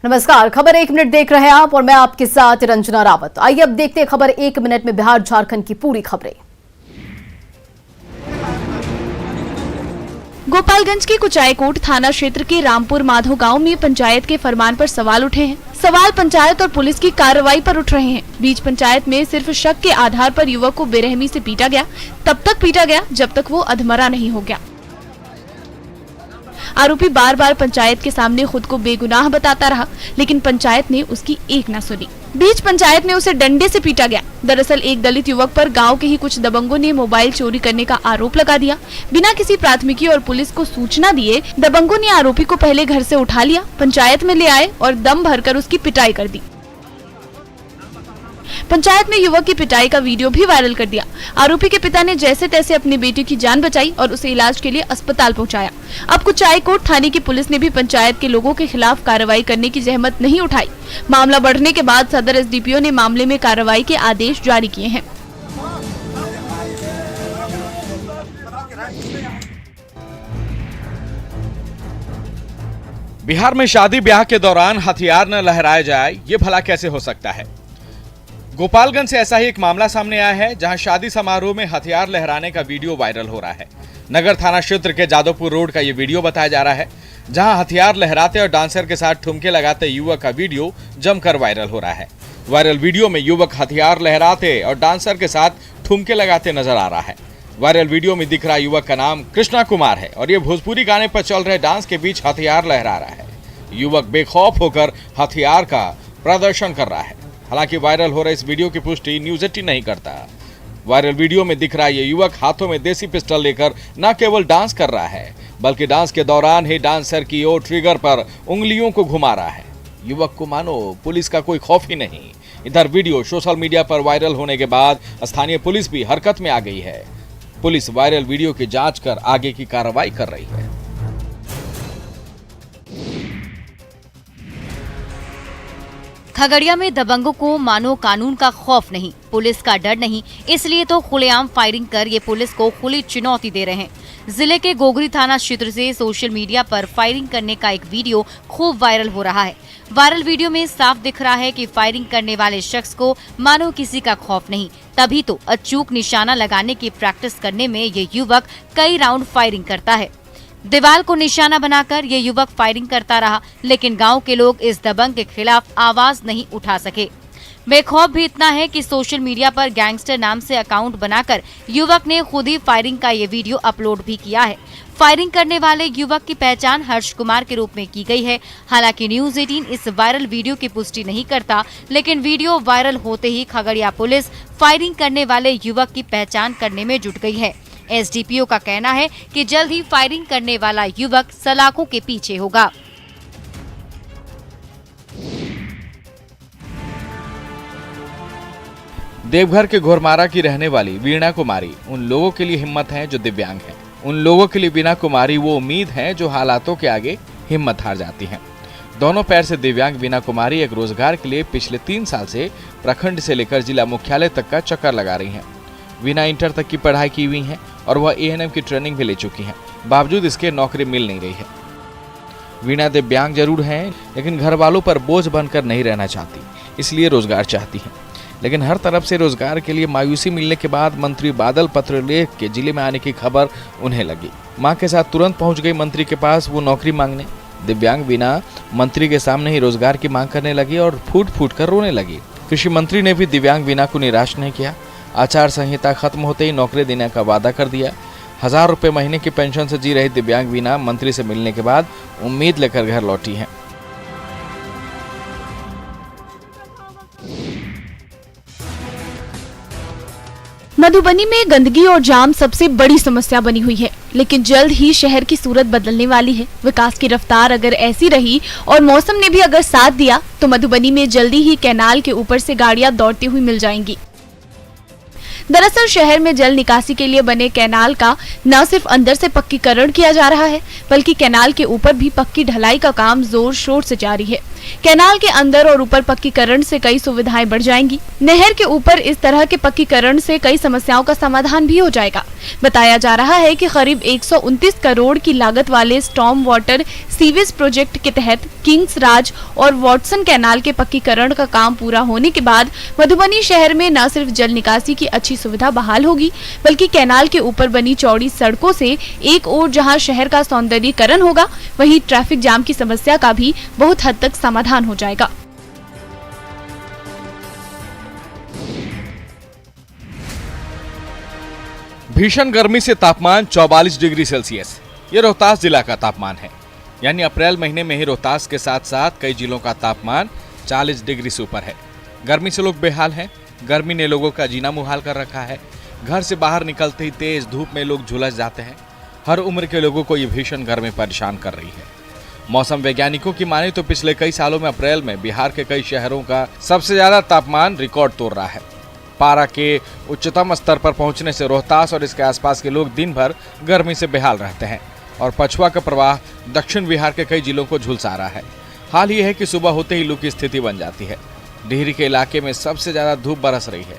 नमस्कार, खबर 1 मिनट देख रहे हैं आप और मैं आपके साथ रंजना रावत। आइए अब देखते हैं खबर 1 मिनट में बिहार झारखंड की पूरी खबरें। गोपालगंज के कुचायकोट थाना क्षेत्र के रामपुर माधो गांव में पंचायत के फरमान पर सवाल उठे हैं। सवाल पंचायत और पुलिस की कार्रवाई पर उठ रहे हैं। बीच पंचायत में सिर्फ शक के आधार पर युवक को बेरहमी से पीटा गया, तब तक पीटा गया जब तक वो अधमरा नहीं हो गया। आरोपी बार बार पंचायत के सामने खुद को बेगुनाह बताता रहा, लेकिन पंचायत ने उसकी एक न सुनी। बीच पंचायत में उसे डंडे से पीटा गया। दरअसल एक दलित युवक पर गांव के ही कुछ दबंगों ने मोबाइल चोरी करने का आरोप लगा दिया। बिना किसी प्राथमिकी और पुलिस को सूचना दिए दबंगों ने आरोपी को पहले घर से उठा लिया, पंचायत में ले आए और दम भरकर उसकी पिटाई कर दी। पंचायत में युवक की पिटाई का वीडियो भी वायरल कर दिया। आरोपी के पिता ने जैसे तैसे अपनी बेटी की जान बचाई और उसे इलाज के लिए अस्पताल पहुंचाया। अब कुचायकोट थाने की पुलिस ने भी पंचायत के लोगों के खिलाफ कार्रवाई करने की जहमत नहीं उठाई। मामला बढ़ने के बाद सदर एसडीपीओ ने मामले में कार्रवाई के आदेश जारी किए हैं। बिहार में शादी ब्याह के दौरान हथियार न लहराया जाए, ये भला कैसे हो सकता है। गोपालगंज से ऐसा ही एक मामला सामने आया है, जहां शादी समारोह में हथियार लहराने का वीडियो वायरल हो रहा है। नगर थाना क्षेत्र के जादवपुर रोड का ये वीडियो बताया जा रहा है, जहां हथियार लहराते और डांसर के साथ ठुमके लगाते युवक का वीडियो जमकर वायरल हो रहा है। वायरल वीडियो में युवक हथियार लहराते और डांसर के साथ ठुमके लगाते नजर आ रहा है। वायरल वीडियो में दिख रहा युवक का नाम कृष्णा कुमार है और ये भोजपुरी गाने पर चल रहे डांस के बीच हथियार लहरा रहा है। युवक बेखौफ होकर हथियार का प्रदर्शन कर रहा है। हालांकि वायरल हो रहे इस वीडियो की पुष्टि न्यूज़ 18 नहीं करता। वायरल वीडियो में दिख रहा ये युवक हाथों में देसी पिस्टल लेकर न केवल डांस कर रहा है, बल्कि डांस के दौरान ही डांसर की ओर ट्रिगर पर उंगलियों को घुमा रहा है। युवक को मानो पुलिस का कोई खौफ ही नहीं। इधर वीडियो सोशल मीडिया पर वायरल होने के बाद स्थानीय पुलिस भी हरकत में आ गई है। पुलिस वायरल वीडियो की जांच कर आगे की कार्रवाई कर रही है। खगड़िया में दबंगों को मानो कानून का खौफ नहीं, पुलिस का डर नहीं, इसलिए तो खुलेआम फायरिंग कर ये पुलिस को खुली चुनौती दे रहे हैं। जिले के गोगरी थाना क्षेत्र से सोशल मीडिया पर फायरिंग करने का एक वीडियो खूब वायरल हो रहा है। वायरल वीडियो में साफ दिख रहा है कि फायरिंग करने वाले शख्स को मानो किसी का खौफ नहीं, तभी तो अचूक निशाना लगाने की प्रैक्टिस करने में ये युवक कई राउंड फायरिंग करता है। दीवार को निशाना बनाकर ये युवक फायरिंग करता रहा, लेकिन गांव के लोग इस दबंग के खिलाफ आवाज नहीं उठा सके। बेखौफ भी इतना है कि सोशल मीडिया पर गैंगस्टर नाम से अकाउंट बनाकर युवक ने खुद ही फायरिंग का ये वीडियो अपलोड भी किया है। फायरिंग करने वाले युवक की पहचान हर्ष कुमार के रूप में की गई है। हालांकि न्यूज़ 18 इस वायरल वीडियो की पुष्टि नहीं करता, लेकिन वीडियो वायरल होते ही खगड़िया पुलिस फायरिंग करने वाले युवक की पहचान करने में जुट गई है। एसडीपीओ का कहना है कि जल्द ही फायरिंग करने वाला युवक सलाखों के पीछे होगा। देवघर के घोरमारा की रहने वाली वीणा कुमारी उन लोगों के लिए हिम्मत है जो दिव्यांग हैं। उन लोगों के लिए वीणा कुमारी वो उम्मीद है जो हालातों के आगे हिम्मत हार जाती हैं। दोनों पैर से दिव्यांग वीणा कुमारी एक रोजगार के लिए पिछले 3 साल से प्रखंड से लेकर जिला मुख्यालय तक का चक्कर लगा रही हैं। वीणा इंटर तक की पढ़ाई की हुई है और वह एएनएम की ट्रेनिंग भी ले चुकी हैं। बावजूद इसके नौकरी मिल नहीं रही है। वीणा दिव्यांग जरूर हैं, लेकिन घर वालों पर बोझ बनकर नहीं रहना चाहती, इसलिए रोजगार चाहती हैं। लेकिन हर तरफ से रोजगार के लिए मायूसी मिलने के बाद मंत्री बादल पत्रलेख के जिले में आने की खबर उन्हें लगी। मां के साथ तुरंत पहुंच गई मंत्री के पास वो नौकरी मांगने। दिव्यांग वीणा मंत्री के सामने ही रोजगार की मांग करने लगी और फूट फूट कर रोने लगी। कृषि मंत्री ने भी दिव्यांग वीणा को निराश नहीं किया। आचार संहिता खत्म होते ही नौकरी देने का वादा कर दिया। 1000 रुपए महीने की पेंशन से जी रही दिव्यांग वीणा मंत्री से मिलने के बाद उम्मीद लेकर घर लौटी है। मधुबनी में गंदगी और जाम सबसे बड़ी समस्या बनी हुई है, लेकिन जल्द ही शहर की सूरत बदलने वाली है। विकास की रफ्तार अगर ऐसी रही और मौसम ने भी अगर साथ दिया तो मधुबनी में जल्दी ही कैनाल के ऊपर से गाड़ियां दौड़ती हुई मिल जाएंगी। दरअसल शहर में जल निकासी के लिए बने कैनाल का न सिर्फ अंदर से पक्कीकरण किया जा रहा है, बल्कि कैनाल के ऊपर भी पक्की ढलाई का काम जोर शोर से जारी है। कैनाल के अंदर और ऊपर पक्कीकरण से कई सुविधाएं बढ़ जाएंगी। नहर के ऊपर इस तरह के पक्कीकरण से कई समस्याओं का समाधान भी हो जाएगा। बताया जा रहा है कि करीब 129 करोड़ की लागत वाले स्टॉर्म वाटर सीवेज प्रोजेक्ट के तहत किंग्स राज और वॉटसन कैनाल के पक्कीकरण का काम पूरा होने के बाद मधुबनी शहर में न सिर्फ जल निकासी की अच्छी सुविधा बहाल होगी, बल्कि कैनाल के ऊपर बनी चौड़ी सड़कों से एक ओर जहां शहर का सौंदर्यीकरण होगा, वहीं ट्रैफिक जाम की समस्या का भी बहुत हद तक समाधान हो जाएगा। भीषण गर्मी से तापमान 44 डिग्री सेल्सियस, ये रोहतास जिला का तापमान है। यानी अप्रैल महीने में ही रोहतास के साथ साथ कई जिलों का तापमान 40 डिग्री से ऊपर है। गर्मी से लोग बेहाल हैं। गर्मी ने लोगों का जीना मुहाल कर रखा है। घर से बाहर निकलते ही तेज धूप में लोग झुलस जाते हैं। हर उम्र के लोगों को ये भीषण गर्मी परेशान कर रही है। मौसम वैज्ञानिकों की माने तो पिछले कई सालों में अप्रैल में बिहार के कई शहरों का सबसे ज्यादा तापमान रिकॉर्ड तोड़ रहा है। पारा के उच्चतम स्तर पर पहुंचने से रोहतास और इसके आसपास के लोग दिन भर गर्मी से बेहाल रहते हैं और पछुआ का प्रवाह दक्षिण बिहार के कई जिलों को झुलसा रहा है। हाल ये है कि सुबह होते ही लू की स्थिति बन जाती है। डिहरी के इलाके में सबसे ज्यादा धूप बरस रही है।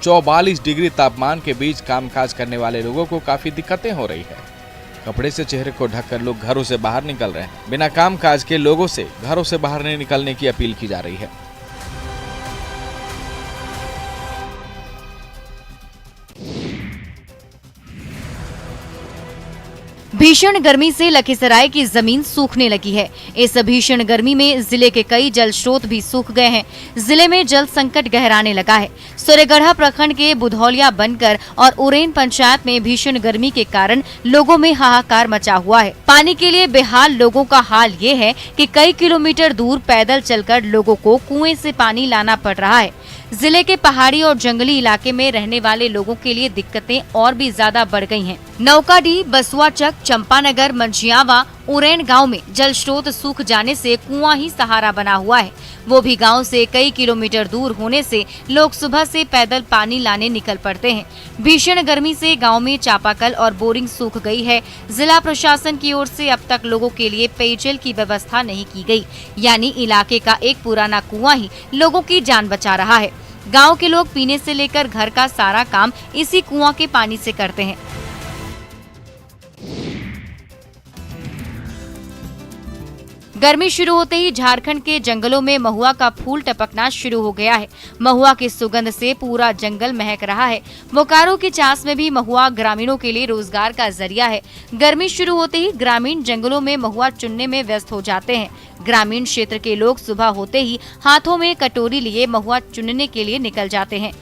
44 डिग्री तापमान के बीच कामकाज करने वाले लोगों को काफी दिक्कतें हो रही है। कपड़े से चेहरे को ढककर लोग घरों से बाहर निकल रहे हैं। बिना कामकाज के लोगों से घरों से बाहर नहीं निकलने की अपील की जा रही है। भीषण गर्मी से लखीसराय की जमीन सूखने लगी है। इस भीषण गर्मी में जिले के कई जल स्रोत भी सूख गए हैं। जिले में जल संकट गहराने लगा है। सूर्यगढ़ा प्रखंड के बुधौलिया बनकर और उरेन पंचायत में भीषण गर्मी के कारण लोगों में हाहाकार मचा हुआ है। पानी के लिए बेहाल लोगों का हाल ये है कि कई किलोमीटर दूर पैदल चलकर लोगों को कुएं से पानी लाना पड़ रहा है। जिले के पहाड़ी और जंगली इलाके में रहने वाले लोगों के लिए दिक्कतें और भी ज्यादा बढ़ गई हैं। नौकाडी, बसुआचक, चंपानगर, मंझियावा, उरेन गांव में जल स्रोत सूख जाने से कुआं ही सहारा बना हुआ है। वो भी गांव से कई किलोमीटर दूर होने से लोग सुबह से पैदल पानी लाने निकल पड़ते हैं। भीषण गर्मी से गांव में चापाकल और बोरिंग सूख गई है। जिला प्रशासन की ओर से अब तक लोगों के लिए पेयजल की व्यवस्था नहीं की गई। यानी इलाके का एक पुराना कुआं ही लोगों की जान बचा रहा है। गांव के लोग पीने से लेकर घर का सारा काम इसी कुआं के पानी से करते हैं। गर्मी शुरू होते ही झारखंड के जंगलों में महुआ का फूल टपकना शुरू हो गया है। महुआ की सुगंध से पूरा जंगल महक रहा है। बोकारो की चास में भी महुआ ग्रामीणों के लिए रोजगार का जरिया है। गर्मी शुरू होते ही ग्रामीण जंगलों में महुआ चुनने में व्यस्त हो जाते हैं। ग्रामीण क्षेत्र के लोग सुबह होते ही हाथों में कटोरी लिए महुआ चुनने के लिए निकल जाते हैं।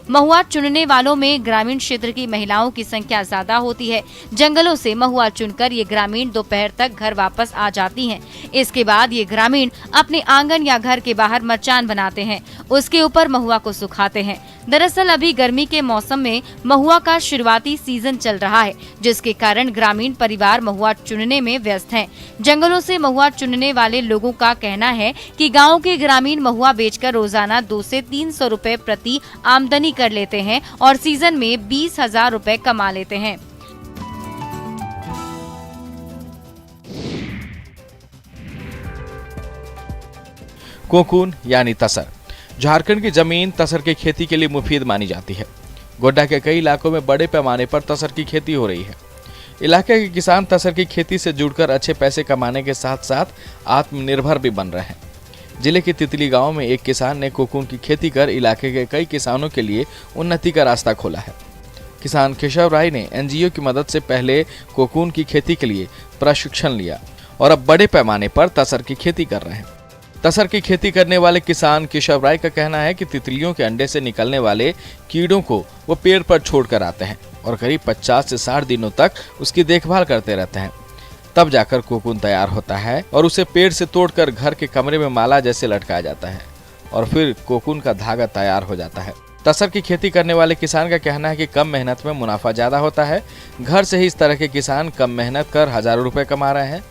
महुआ चुनने वालों में ग्रामीण क्षेत्र की महिलाओं की संख्या ज्यादा होती है। जंगलों से महुआ चुनकर ये ग्रामीण दोपहर तक घर वापस आ जाती हैं। इसके बाद ये ग्रामीण अपने आंगन या घर के बाहर मचान बनाते हैं। उसके ऊपर महुआ को सुखाते हैं। दरअसल अभी गर्मी के मौसम में महुआ का शुरुआती सीजन चल रहा है, जिसके कारण ग्रामीण परिवार महुआ चुनने में व्यस्त हैं। जंगलों से महुआ चुनने वाले लोगों का कहना है कि गाँव के ग्रामीण महुआ बेचकर रोजाना 200 से 300 रुपए प्रति आमदनी कर लेते हैं और सीजन में 20,000 रुपए कमा लेते हैं। कोकून यानी तसर, झारखंड की जमीन तसर की खेती के लिए मुफीद मानी जाती है। गोड्डा के कई इलाकों में बड़े पैमाने पर तसर की खेती हो रही है। इलाके के किसान तसर की खेती से जुड़कर अच्छे पैसे कमाने के साथ साथ आत्मनिर्भर भी बन रहे हैं। जिले के तितली गांव में एक किसान ने कोकून की खेती कर इलाके के कई किसानों के लिए उन्नति का रास्ता खोला है। किसान केशव राय ने एनजीओ की मदद से पहले कोकून की खेती के लिए प्रशिक्षण लिया और अब बड़े पैमाने पर तसर की खेती कर रहे हैं। तसर की खेती करने वाले किसान केशव राय का कहना है कि तितलियों के अंडे से निकलने वाले कीड़ों को वो पेड़ पर छोड़कर आते हैं और करीब 50 से 60 दिनों तक उसकी देखभाल करते रहते हैं। तब जाकर कोकून तैयार होता है और उसे पेड़ से तोड़कर घर के कमरे में माला जैसे लटकाया जाता है और फिर कोकून का धागा तैयार हो जाता है। तसर की खेती करने वाले किसान का कहना है कि कम मेहनत में मुनाफा ज्यादा होता है। घर से ही इस तरह के किसान कम मेहनत कर हजारों रुपए कमा रहे हैं।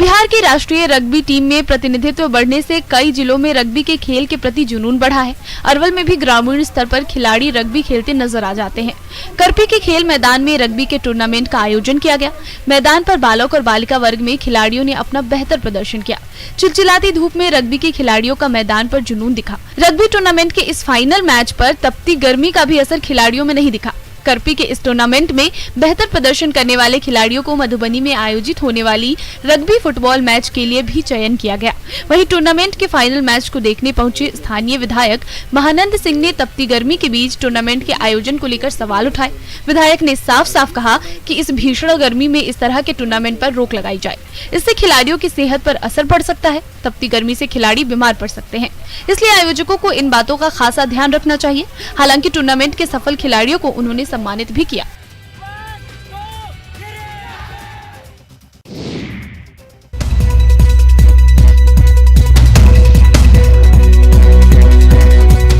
बिहार की राष्ट्रीय रग्बी टीम में प्रतिनिधित्व बढ़ने से कई जिलों में रग्बी के खेल के प्रति जुनून बढ़ा है। अरवल में भी ग्रामीण स्तर पर खिलाड़ी रग्बी खेलते नजर आ जाते हैं। करपी के खेल मैदान में रग्बी के टूर्नामेंट का आयोजन किया गया। मैदान पर बालक और बालिका वर्ग में खिलाड़ियों ने अपना बेहतर प्रदर्शन किया। चिलचिलाती धूप में रग्बी के खिलाड़ियों का मैदान पर जुनून दिखा। रग्बी टूर्नामेंट के इस फाइनल मैच पर तपती गर्मी का भी असर खिलाड़ियों में नहीं दिखा। करपी के इस टूर्नामेंट में बेहतर प्रदर्शन करने वाले खिलाड़ियों को मधुबनी में आयोजित होने वाली रग्बी फुटबॉल मैच के लिए भी चयन किया गया। वहीं टूर्नामेंट के फाइनल मैच को देखने पहुंचे स्थानीय विधायक महानंद सिंह ने तपती गर्मी के बीच टूर्नामेंट के आयोजन को लेकर सवाल उठाए। विधायक ने साफ साफ कहा कि इस भीषण गर्मी में इस तरह के टूर्नामेंट पर रोक लगाई जाए। इससे खिलाड़ियों की सेहत पर असर पड़ सकता है। तपती गर्मी से खिलाड़ी बीमार पड़ सकते हैं, इसलिए आयोजकों को इन बातों का खासा ध्यान रखना चाहिए। हालांकि टूर्नामेंट के सफल खिलाड़ियों को उन्होंने सम्मानित भी किया।